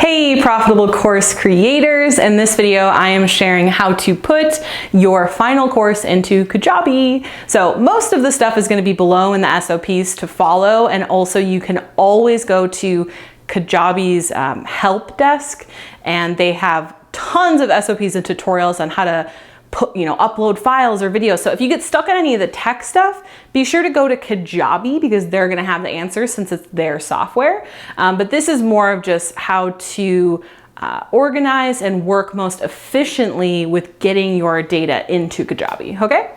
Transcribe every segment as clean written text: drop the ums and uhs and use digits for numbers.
Hey profitable course creators, in this video I am sharing how to put your final course into Kajabi. So most of the stuff is going to be below in the SOPs to follow, and also you can always go to Kajabi's help desk, and they have tons of SOPs and tutorials on how to upload files or videos. So if you get stuck on any of the tech stuff, be sure to go to Kajabi because they're gonna have the answers since it's their software. But this is more of just how to organize and work most efficiently with getting your data into Kajabi, okay?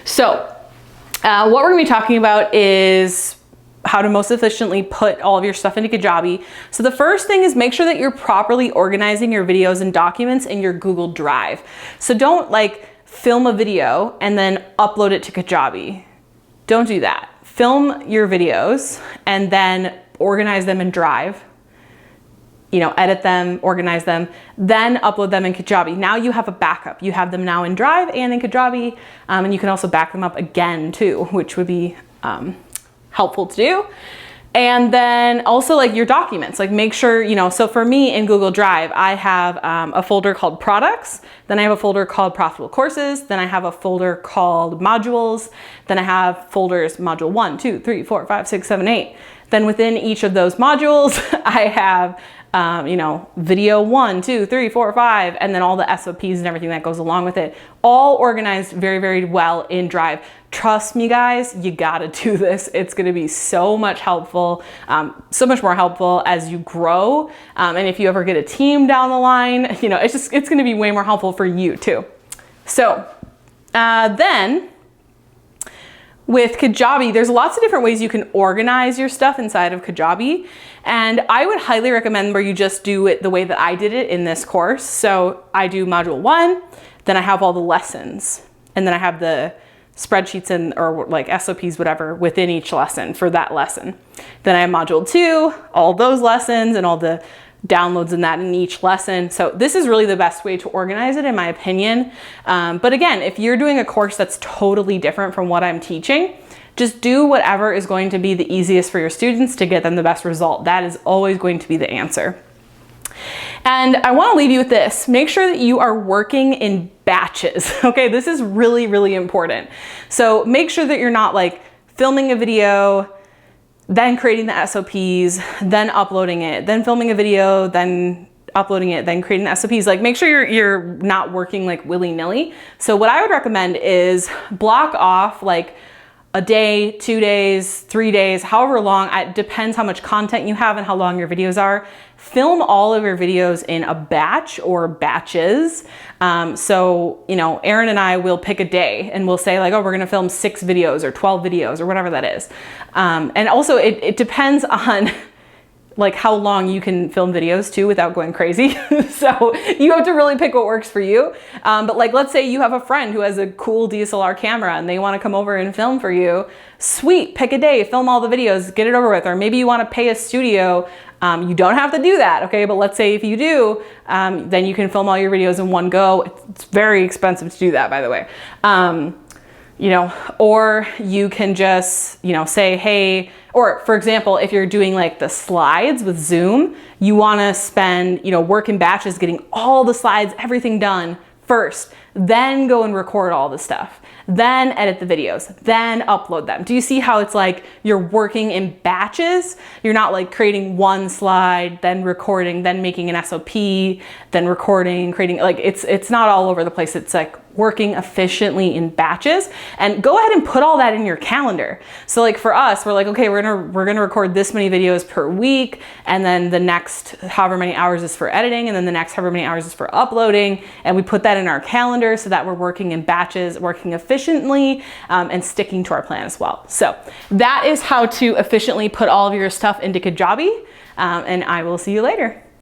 So what we're gonna be talking about is how to most efficiently put all of your stuff into Kajabi. So the first thing is make sure that you're properly organizing your videos and documents in your Google Drive. So don't film a video and then upload it to Kajabi. Don't do that. Film your videos and then organize them in Drive. Edit them, organize them, then upload them in Kajabi. Now you have a backup. You have them now in Drive and in Kajabi, and you can also back them up again too, which would be helpful to do. And then also your documents, make sure, so for me in Google Drive, I have a folder called products, then I have a folder called profitable courses, then I have a folder called modules, then I have folders module 1, 2, 3, 4, 5, 6, 7, 8. Then within each of those modules, I have video 1, 2, 3, 4, 5, and then all the SOPs and everything that goes along with it, all organized very, very well in Drive. Trust me guys, you gotta do this. It's gonna be so much helpful, so much more helpful as you grow. And if you ever get a team down the line, it's gonna be way more helpful for you too. So then, with Kajabi, there's lots of different ways you can organize your stuff inside of Kajabi. And I would highly recommend where you just do it the way that I did it in this course. So I do module 1, then I have all the lessons, and then I have the spreadsheets or SOPs, whatever, within each lesson for that lesson. Then I have module 2, all those lessons and all the downloads in that in each lesson. So this is really the best way to organize it in my opinion. But again, if you're doing a course that's totally different from what I'm teaching, just do whatever is going to be the easiest for your students to get them the best result. That is always going to be the answer. And I want to leave you with this. Make sure that you are working in batches. Okay, this is really, really important. So make sure that you're not filming a video, then creating the SOPs, then uploading it, then filming a video, then uploading it, then creating the SOPs. Make sure you're not working willy-nilly. So what I would recommend is block off a day, 2 days, 3 days, however long. It depends how much content you have and how long your videos are. Film all of your videos in a batch or batches. So, Erin and I will pick a day and we'll say oh, we're gonna film 6 videos or 12 videos or whatever that is. And also it depends on how long you can film videos too without going crazy. So you have to really pick what works for you. But let's say you have a friend who has a cool DSLR camera and they want to come over and film for you. Sweet, pick a day, film all the videos, get it over with. Or maybe you want to pay a studio. You don't have to do that, okay? But let's say if you do, then you can film all your videos in one go. It's very expensive to do that, by the way. Or you can just, say, hey, or for example, if you're doing the slides with Zoom, you want to spend, work in batches, getting all the slides, everything done first, then go and record all the stuff, then edit the videos, then upload them. Do you see how it's you're working in batches? You're not creating one slide, then recording, then making an SOP, then recording, creating, it's not all over the place. It's working efficiently in batches. And go ahead and put all that in your calendar. So for us, we're okay, we're gonna record this many videos per week, and then the next however many hours is for editing, and then the next however many hours is for uploading, and we put that in our calendar so that we're working in batches, working efficiently, and sticking to our plan as well. So that is how to efficiently put all of your stuff into Kajabi, and I will see you later.